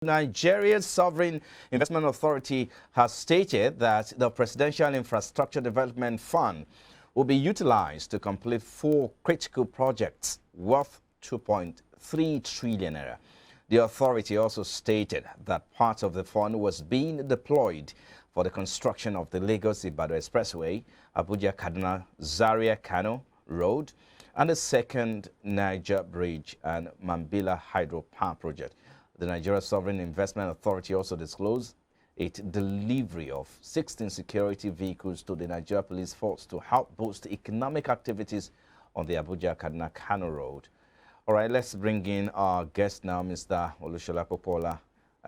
Nigeria's Sovereign Investment Authority has stated that the Presidential Infrastructure Development Fund will be utilized to complete 4 critical projects worth 2.3 trillion naira. The authority also stated that part of the fund was being deployed for the construction of the Lagos-Ibadan Expressway, Abuja-Kaduna-Zaria-Kano Road, and the second Niger Bridge and Mambila Hydropower project. The Nigeria Sovereign Investment Authority also disclosed its delivery of 16 security vehicles to the Nigeria Police Force to help boost economic activities on the Abuja-Kaduna-Kano Road. All right, let's bring in our guest now, Mr. Olushola Popola.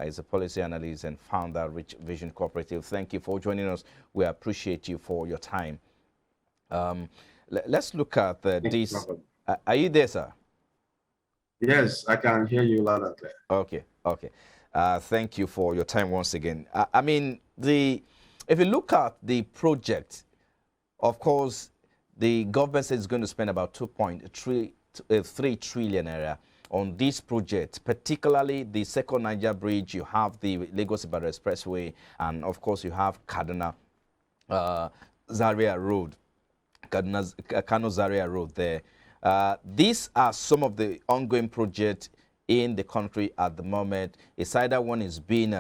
He's a policy analyst and founder of Rich Vision Cooperative. Thank you for joining us. We appreciate you for your time. Let's look at this. Are you there, sir? Yes, I can hear you loud and clear. Okay. Thank you for your time once again. I mean, if you look at the project, of course, the government says it's going to spend about 2.3 trillion naira on this project, particularly the second Niger Bridge. You have the Lagos-Ibadan Expressway, and of course, you have Kaduna Zaria Road, Kano Zaria Road there. These are some of the ongoing projects in the country at the moment. It's either one is being,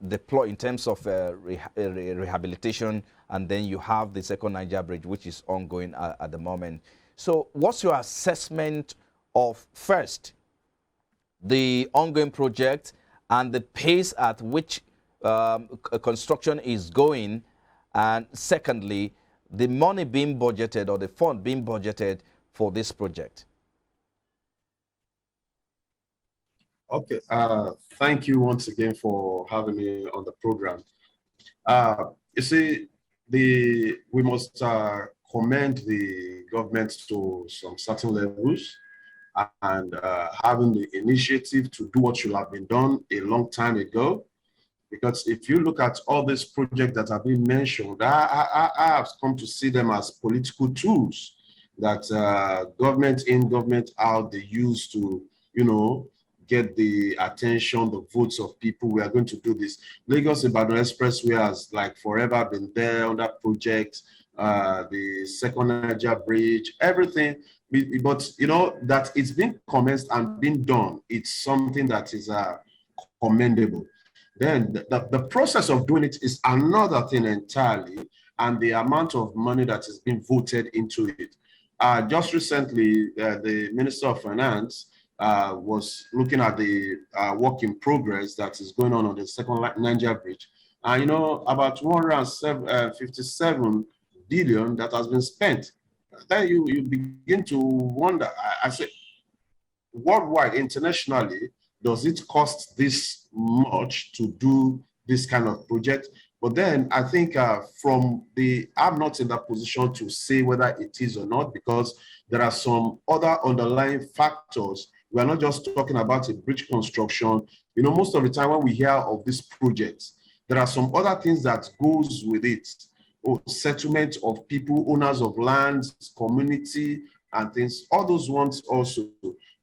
deployed in terms of rehabilitation, and then you have the second Niger Bridge, which is ongoing at the moment. So what's your assessment of, first, the ongoing project and the pace at which construction is going, and secondly, the money being budgeted or the fund being budgeted for this project? Okay, thank you once again for having me on the program. You see, we must commend the government to some certain levels and having the initiative to do what should have been done a long time ago. Because if you look at all these projects that have been mentioned, I have come to see them as political tools that government in, government out, they use to, get the attention, the votes of people. We are going to do this. Lagos-Ibadan Expressway has like forever been there on that project. The second Niger Bridge, everything. But that it's been commenced and been done. It's something that is commendable. Then the process of doing it is another thing entirely, and the amount of money that is being voted into it. Just recently, the Minister of Finance was looking at the work in progress that is going on the second Niger Bridge. About 157 billion that has been spent. Then you begin to wonder, I say, worldwide, internationally, does it cost this much to do this kind of project? But then I think I'm not in that position to say whether it is or not, because there are some other underlying factors. We are not just talking about a bridge construction. Most of the time when we hear of these projects, there are some other things that goes with it. Settlement of people, owners of lands, community, and things. All those ones also.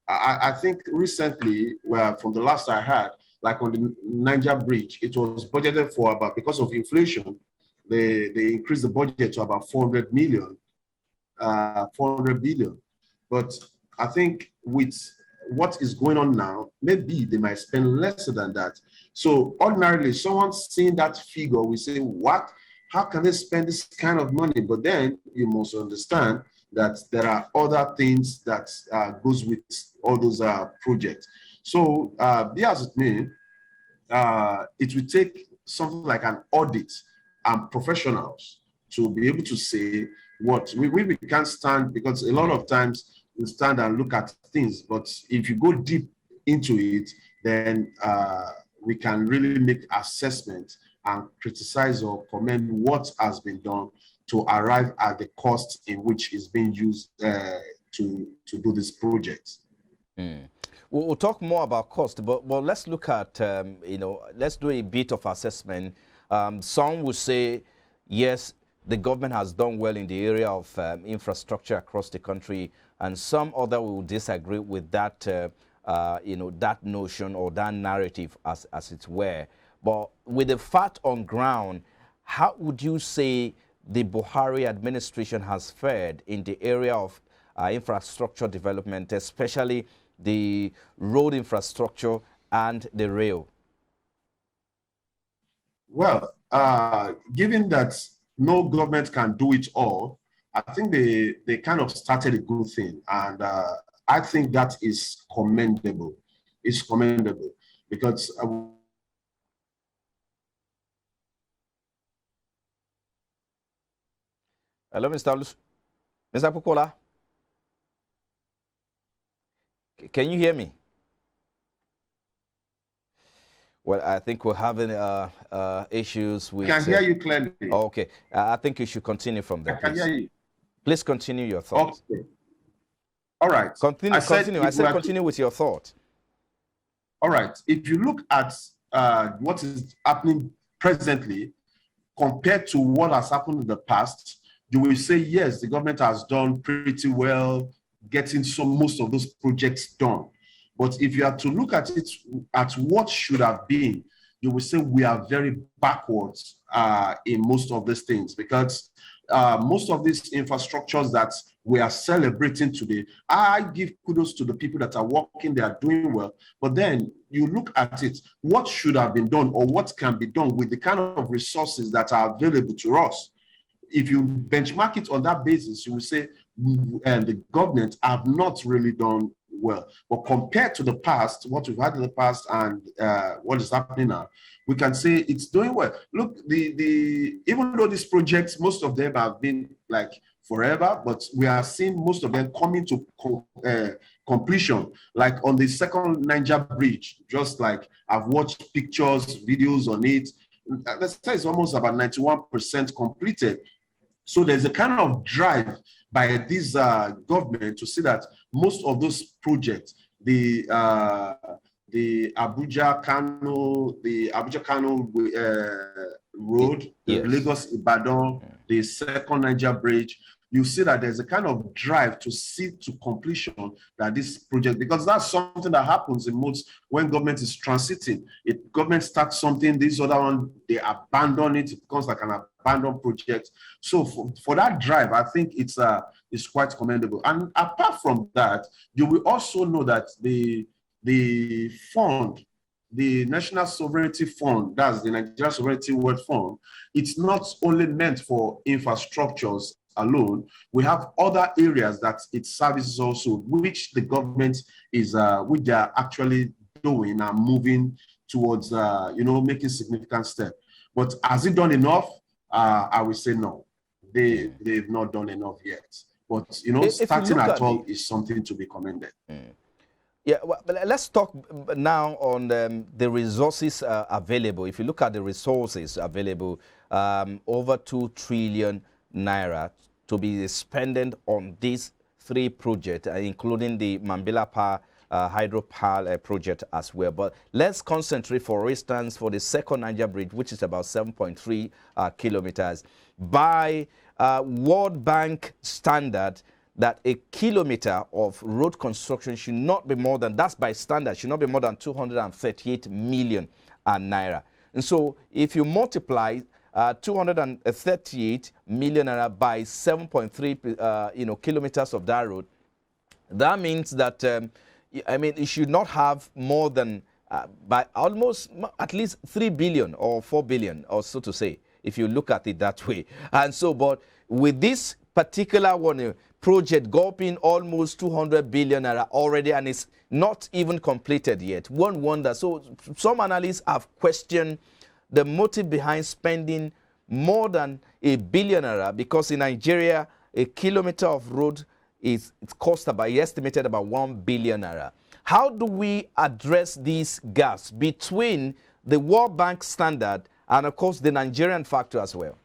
I think recently, from the last I heard, like on the Niger Bridge, it was budgeted for about, because of inflation, they increased the budget to about 400 billion. But I think with what is going on now, maybe they might spend less than that. So ordinarily, someone seeing that figure will say, what? How can they spend this kind of money? But then you must understand that there are other things that goes with all those projects. So be as it may, it will take something like an audit and professionals to be able to say what we can't stand, because a lot of times we stand and look at things, but if you go deep into it, then we can really make assessment and criticize or commend what has been done to arrive at the cost in which is being used to do this project. We'll talk more about cost, but let's look at, let's do a bit of assessment. Some will say, yes, the government has done well in the area of infrastructure across the country, and some other will disagree with that that notion or that narrative, as it were. But with the fact on ground, how would you say the Buhari administration has fared in the area of infrastructure development, especially the road infrastructure and the rail? Well, given that no government can do it all, I think they kind of started a good thing. And I think that is commendable. It's commendable because hello, Mr. Pukola. Can you hear me? Well, I think we're having issues with... I can hear you clearly. Oh, okay. I think you should continue from there, I can please. hear you. Please continue your thought. Okay. All right. Continue. I said continue with your thought. All right. If you look at what is happening presently compared to what has happened in the past, you will say, yes, the government has done pretty well getting most of those projects done. But if you have to look at it at what should have been, you will say we are very backwards in most of these things, because most of these infrastructures that we are celebrating today, I give kudos to the people that are working, they are doing well. But then you look at it, what should have been done or what can be done with the kind of resources that are available to us. If you benchmark it on that basis, you will say the government have not really done well. But compared to the past, what we've had in the past and what is happening now, we can say it's doing well. Look, even though these projects, most of them have been like forever, but we are seeing most of them coming to completion. Like on the second Niger bridge, just like I've watched pictures, videos on it. Let's say it's almost about 91% completed. So there's a kind of drive by this government to see that most of those projects, the Abuja-Kano road, the yes. Lagos-Ibadan, the second Niger bridge, you see that there's a kind of drive to see to completion that this project, because that's something that happens in most when government is transiting. If government starts something, this other one, they abandon it, it becomes like an abandoned project. So for that drive, I think it's quite commendable. And apart from that, you will also know that the fund, the National Sovereignty Fund, that's the Nigerian Sovereignty World Fund, it's not only meant for infrastructures alone. We have other areas that it services also, which the government is, which they are actually doing and moving towards, making significant steps. But has it done enough? I will say no. They've not done enough yet. But, starting at all is something to be commended. Yeah, well, let's talk now on the resources available. If you look at the resources available, over 2 trillion naira to be spent on these 3 projects, including the Mambila Power hydropower project as well. But let's concentrate, for instance, for the second Niger bridge, which is about 7.3 kilometers. By World Bank standard, that a kilometer of road construction should not be more than, that's by standard, should not be more than 238 million naira. And so if you multiply 238 million naira by 7.3 kilometers of that road, that means that it should not have more than by almost at least 3 billion or 4 billion, or so to say, if you look at it that way. And so, but with this particular one, project gulping almost 200 billion naira already, and it's not even completed yet. One wonder. So some analysts have questioned the motive behind spending more than $1 billion naira, because in Nigeria, a kilometer of road it's cost about, estimated about 1 billion naira. How do we address these gaps between the World Bank standard and, of course, the Nigerian factor as well?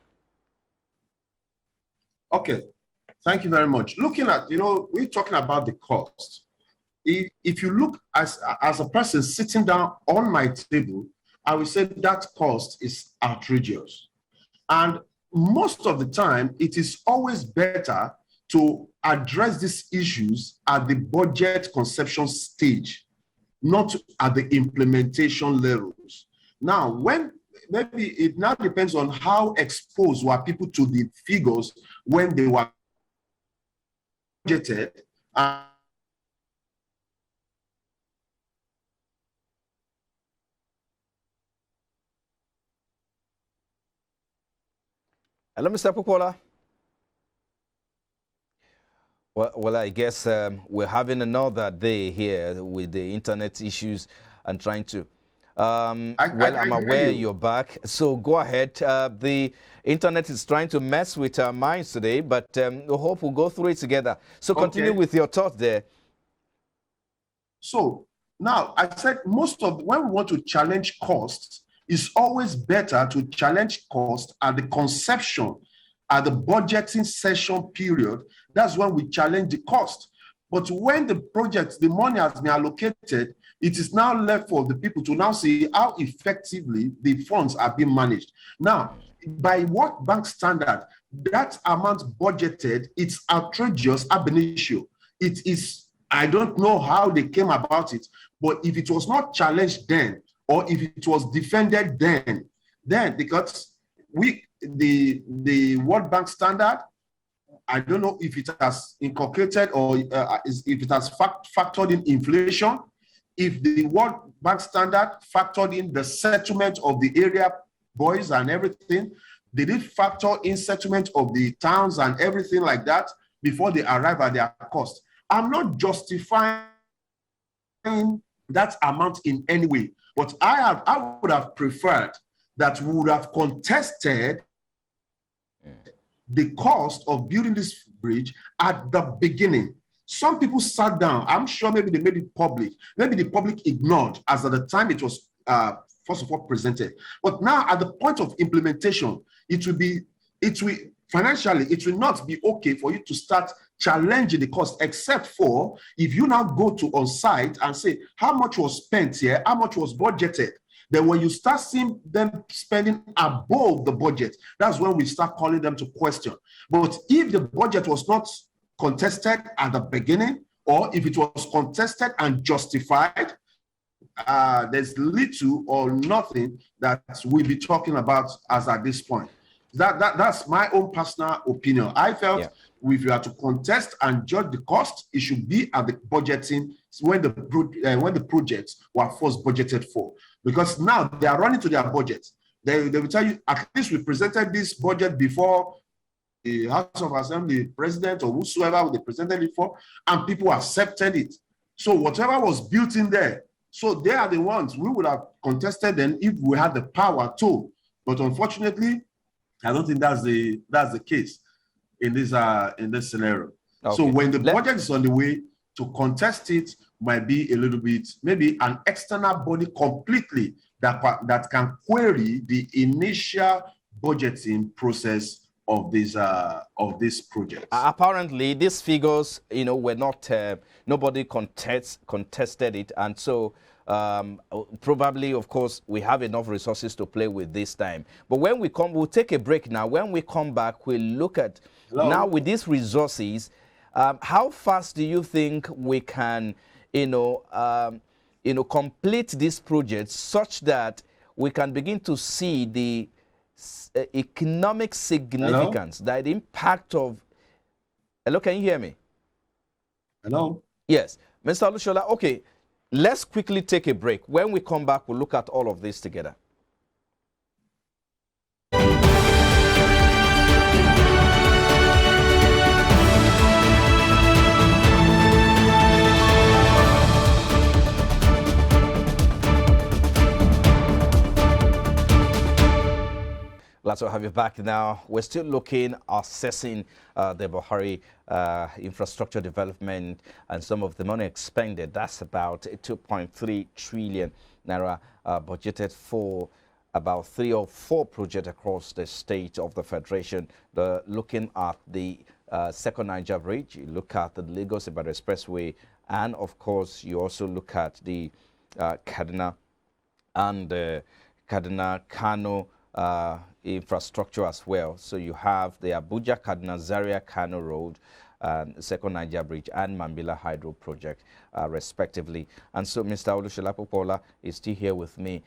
Okay. Thank you very much. Looking at, we're talking about the cost. If you look as a person sitting down on my table, I would say that cost is outrageous. And most of the time, it is always better to address these issues at the budget conception stage. not at the implementation levels. Now, when maybe it now depends on how exposed were people to the figures when they were budgeted. Hello, Mr. Kukola. Well, I guess we're having another day here with the internet issues and trying to. I'm aware you're back, so go ahead. The internet is trying to mess with our minds today, but we hope we'll go through it together. So continue with your thought there. So now I said most of when we want to challenge costs, it's always better to challenge cost at the conception, at the budgeting session period. That's when we challenge the cost. But when the project, the money has been allocated, it is now left for the people to now see how effectively the funds are being managed. Now, by World Bank standard, that amount budgeted, it's outrageous ab initio. It is, I don't know how they came about it, but if it was not challenged then, or if it was defended then because the World Bank standard, I don't know if it has inculcated or if it has factored in inflation, if the World Bank standard factored in the settlement of the area boys and everything, did it factor in settlement of the towns and everything like that before they arrive at their cost? I'm not justifying that amount in any way, but I would have preferred that we would have contested the cost of building this bridge at the beginning. Some people sat down. I'm sure maybe they made it public. Maybe the public ignored as at the time it was first of all presented. But now at the point of implementation, it will financially, it will not be okay for you to start challenging the cost, except for if you now go to on site and say how much was spent here, how much was budgeted. Then when you start seeing them spending above the budget, that's when we start calling them to question. But if the budget was not contested at the beginning, or if it was contested and justified, there's little or nothing that we'll be talking about as at this point. That's my own personal opinion. I felt if you are to contest and judge the cost, it should be at the budgeting when the projects were first budgeted for. Because now they are running to their budget. They will tell you, at least we presented this budget before the House of Assembly, president or whosoever they presented it for, and people accepted it. So whatever was built in there, so they are the ones we would have contested them if we had the power to. But unfortunately, I don't think that's the case in this scenario. Okay. So when the budget is on the way, to contest it might be a little bit, maybe an external body completely that can query the initial budgeting process of this project. Apparently, these figures, were not. Nobody contested it, and so probably, of course, we have enough resources to play with this time. But when we come, we'll take a break now. When we come back, we'll look at now with these resources. How fast do you think we can, complete this project such that we can begin to see the economic significance, the impact of... Hello, can you hear me? Hello? Yes. Mr. Alushola, okay, let's quickly take a break. When we come back, we'll look at all of this together. Glad to have you back now. We're still assessing the Buhari infrastructure development and some of the money expended. That's about 2.3 trillion naira budgeted for about 3 or 4 projects across the state of the Federation. Looking at the Second Niger Bridge, you look at the Lagos-Ibadan Expressway, and of course, you also look at the Kaduna and Kaduna-Kano infrastructure as well. So you have the Abuja-Kaduna Zaria-Kano Road, Second Niger Bridge and Mambila Hydro Project, respectively. And so Mr. Olusola Popola is still here with me,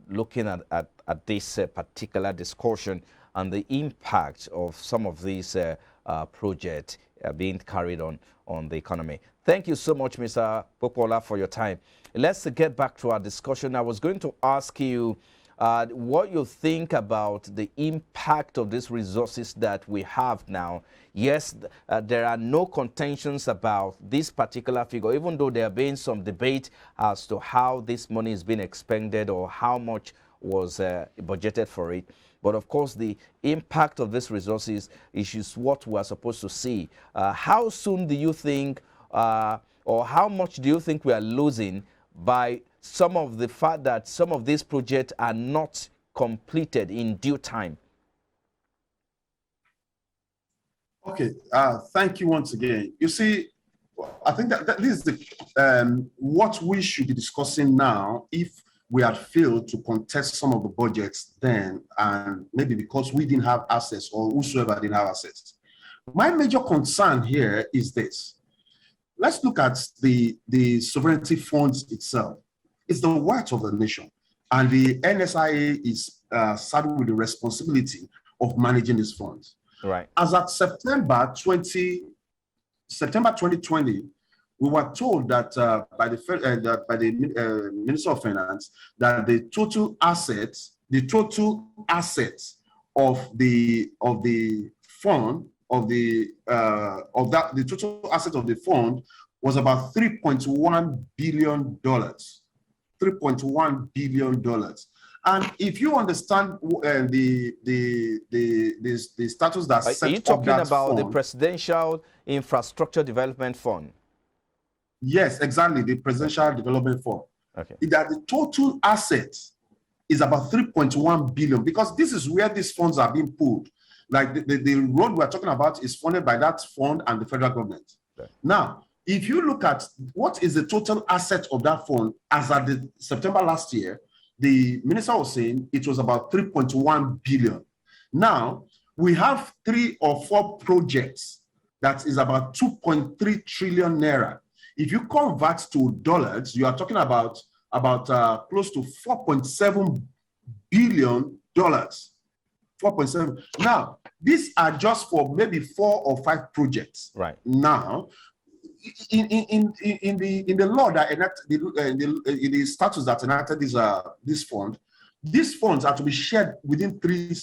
looking at this particular discussion and the impact of some of these projects being carried on the economy. Thank you so much, Mr. Popola, for your time. Let's get back to our discussion. I was going to ask you what you think about the impact of these resources that we have now. Yes, there are no contentions about this particular figure, even though there have been some debate as to how this money is being expended or how much was budgeted for it. But of course, the impact of these resources is what we are supposed to see. How soon do you think, or how much do you think we are losing by some of the fact that some of these projects are not completed in due time? Okay, thank you once again. You see, I think that this is the, what we should be discussing now. If we had failed to contest some of the budgets then, and maybe because we didn't have access or whosoever didn't have access. My major concern here is this. Let's look at the sovereignty funds itself. It's the wealth of the nation, and the NSIA is saddled with the responsibility of managing these funds. Right. As at September 2020, we were told that by the Minister of Finance that the total assets of the fund the total assets of the fund was about $3.1 billion. $3.1 billion. And if you understand the status that set up that fund. Are you talking about the Presidential Infrastructure Development Fund? Yes, exactly, the Presidential Development Fund. Okay. That the total assets is about 3.1 billion, because this is where these funds are being pulled. Like the road we're talking about is funded by that fund and the federal government. Okay. Now, if you look at what is the total asset of that fund as at the September last year, the minister was saying it was about 3.1 billion. Now, we have 3 or 4 projects that is about 2.3 trillion naira. If you convert to dollars, you are talking about close to $4.7 billion. 4.7. Now, these are just for maybe 4 or 5 projects. Right. Now, in the law that enacted in the statutes that enacted this fund, these funds are to be shared within 3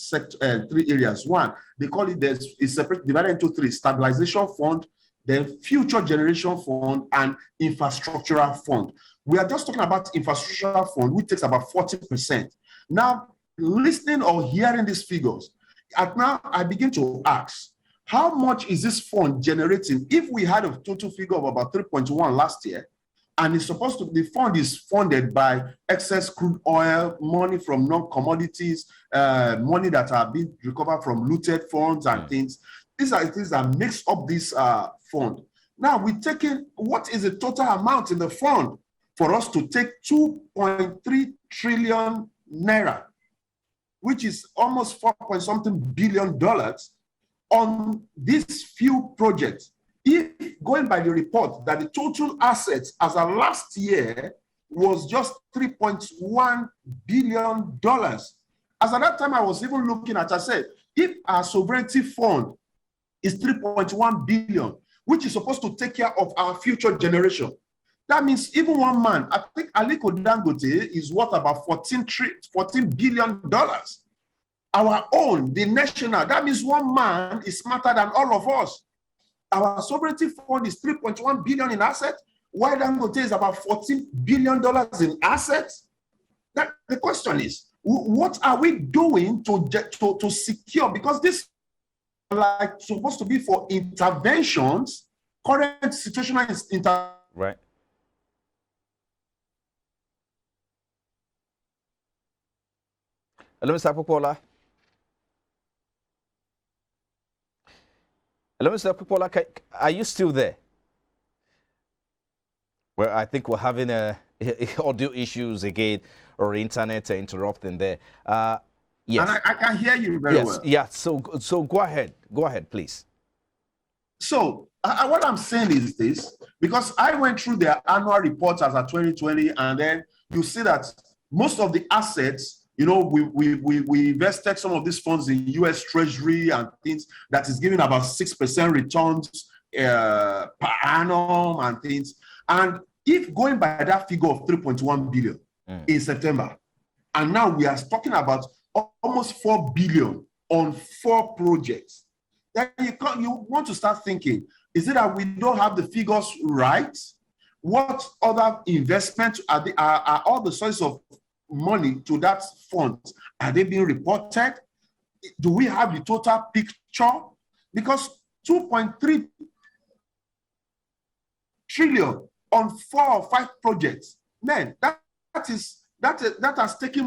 areas. One, they call it is separate, divided into 3: stabilization fund, then future generation fund, and infrastructural fund. We are just talking about infrastructural fund, which takes about 40%. Now, listening or hearing these figures, now I begin to ask, how much is this fund generating? If we had a total figure of about 3.1 last year, and it's supposed to, the fund is funded by excess crude oil, money from non-commodities, money that are being recovered from looted funds and things. These are things that makes up this fund. Now we're taking, what is the total amount in the fund for us to take 2.3 trillion naira, which is almost $4.something billion on these few projects? If going by the report that the total assets as of last year was just $3.1 billion. As at that time, I was even looking at, I said, if our sovereignty fund is 3.1 billion, which is supposed to take care of our future generation, that means even one man, I think Aliko Dangote is worth about $14 billion. Our own, the national, that means one man is smarter than all of us. Our sovereignty fund is 3.1 billion in assets, while Dangote is about $14 billion in assets. That the question is, what are we doing to secure? Because this is like supposed to be for interventions, current situational right. Hello, Mr. Popola. Hello, Mr. Popola, are you still there? Well, I think we're having audio issues again, or internet interrupting there. Yes. And I can hear you very well. Yeah, so go ahead. Go ahead, please. So what I'm saying is this, because I went through their annual reports as of 2020, and then you see that most of the assets, you know, we invested some of these funds in US Treasury and things that is giving about 6% returns per annum and things. And if going by that figure of 3.1 billion in September, and now we are talking about almost 4 billion on 4 projects, then you want to start thinking, is it that we don't have the figures right? What other investments are all the sources of money to that fund? Are they being reported? Do we have the total picture? Because 2.3 trillion on 4 or 5 projects, man, that has taken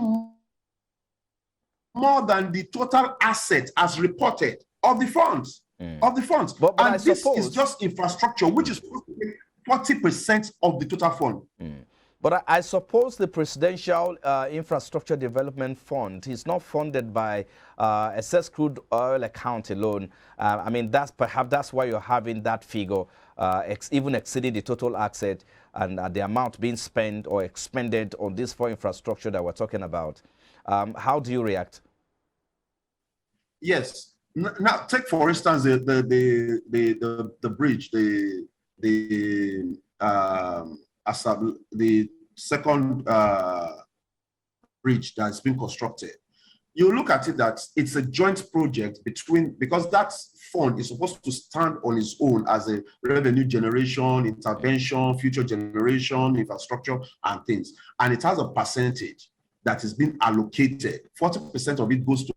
more than the total asset as reported of the funds. But and I this suppose, is just infrastructure, which is 40% of the total fund. But I suppose the Presidential Infrastructure Development Fund is not funded by excess crude oil account alone. I mean, that's why you're having that figure even exceeding the total asset and the amount being spent or expended on this for infrastructure that we're talking about. How do you react? Yes. Now, take for instance the bridge, the second bridge that's been constructed. You look at it that it's a joint project between, because that fund is supposed to stand on its own as a revenue generation, intervention, future generation, infrastructure, and things. And it has a percentage that is being allocated. 40% of it goes to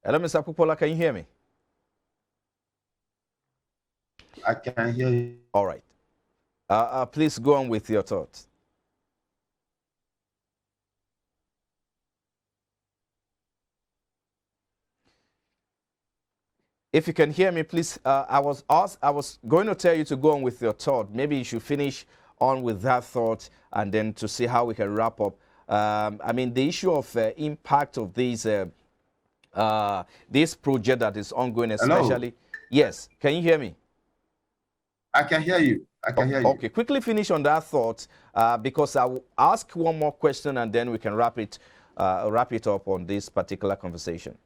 Hello, Mr. Pupola, can you hear me? I can hear you. All right. Please go on with your thoughts. If you can hear me, please. I was going to tell you to go on with your thought. Maybe you should finish on with that thought and then to see how we can wrap up. I mean, the issue of impact of these this project that is ongoing, especially. Hello? Yes, can you hear me? I can hear you. I can hear you. Okay, quickly finish on that thought because I will ask one more question and then we can wrap it up on this particular conversation.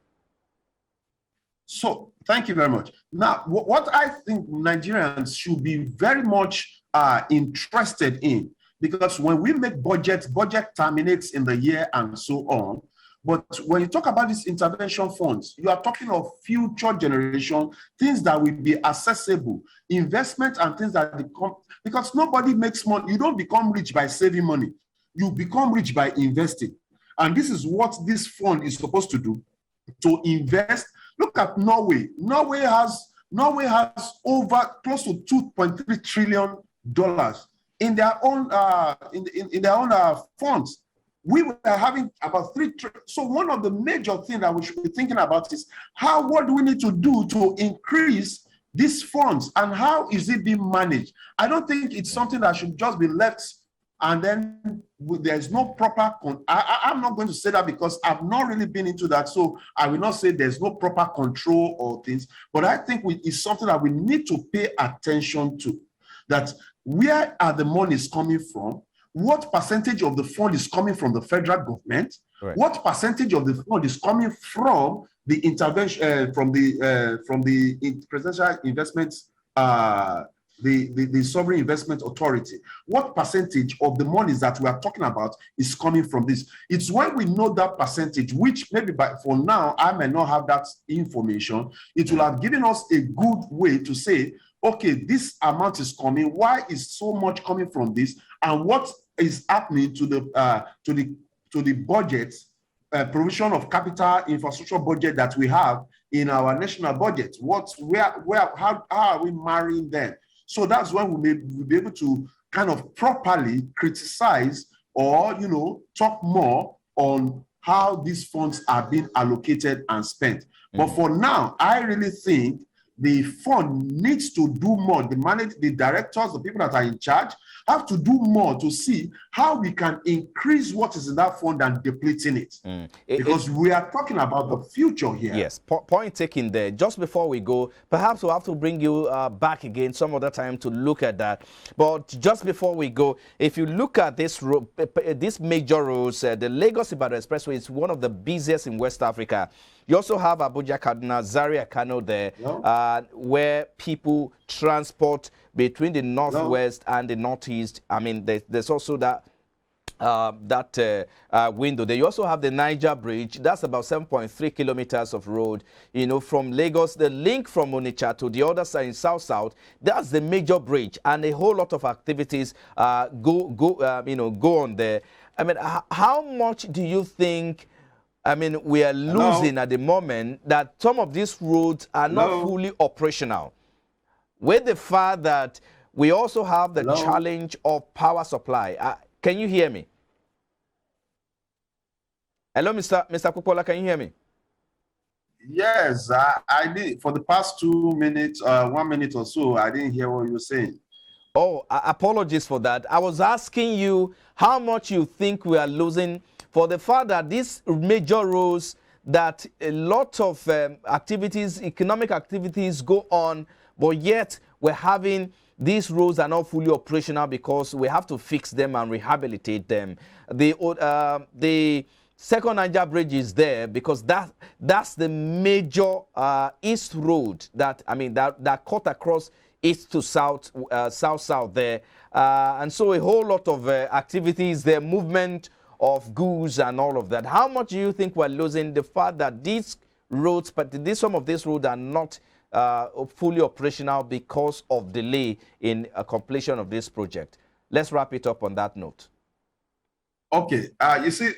So, thank you very much. Now, what I think Nigerians should be very much interested in, because when we make budget terminates in the year and so on. But when you talk about these intervention funds, you are talking of future generation, things that will be accessible, investment and things that become, because nobody makes money. You don't become rich by saving money. You become rich by investing. And this is what this fund is supposed to do, to invest. Look at Norway. Norway has over close to $2.3 trillion in their own funds. We were having about 3 trillion. So one of the major things that we should be thinking about is what do we need to do to increase these funds and how is it being managed? I don't think it's something that should just be left and then there's no proper, I'm not going to say that because I've not really been into that. So I will not say there's no proper control or things, but I think it's something that we need to pay attention to, that where are the monies coming from? What percentage of the fund is coming from the federal government? Right. What percentage of the fund is coming from the intervention from the presidential investments, the sovereign investment authority? What percentage of the monies that we are talking about is coming from this? It's when we know that percentage, which maybe for now I may not have that information. It will have given us a good way to say, okay, this amount is coming. Why is so much coming from this? And what is happening to the budget, provision of capital infrastructure budget that we have in our national budget? How are we marrying them? So that's when we will be able to kind of properly criticize or talk more on how these funds are being allocated and spent. But for now, I really think the fund needs to do more. The directors, the people that are in charge, have to do more to see how we can increase what is in that fund and depleting it. Because we are talking about the future here. Yes, point taken there. Just before we go, perhaps we'll have to bring you back again some other time to look at that. But just before we go, if you look at this road, these major roads, the Lagos-Ibadan Expressway is one of the busiest in West Africa. You also have Abuja, Kaduna, Zaria, Kano there, where people transport between the northwest and the northeast. I mean, there's also that window there. You also have the Niger Bridge. That's about 7.3 kilometers of road, you know, from Lagos. The link from Onitsha to the other side in south-south, that's the major bridge, and a whole lot of activities go on there. I mean, how much do you think, I mean, we are losing at the moment that some of these roads are not fully operational, with the fact that we also have the challenge of power supply? Can you hear me? Hello, Mr. Kupola, can you hear me? Yes, I did. For the past 2 minutes, 1 minute or so, I didn't hear what you were saying. Oh, apologies for that. I was asking you how much you think we are losing for the fact that these major roads, that a lot of activities, economic activities go on, but yet we're having these roads are not fully operational because we have to fix them and rehabilitate them. The second Niger Bridge is there because that's the major east road that cut across east to south, south there, and so a whole lot of activities there, movement of goods and all of that. How much do you think we're losing the fact that these roads, some of these roads are not fully operational because of delay in completion of this project? Let's wrap it up on that note. Okay, you see,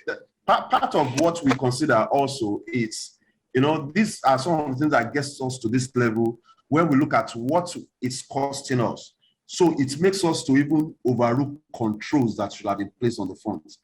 part of what we consider also is, you know, these are some of the things that gets us to this level where we look at what it's costing us. So it makes us to even overlook controls that should have been placed on the funds.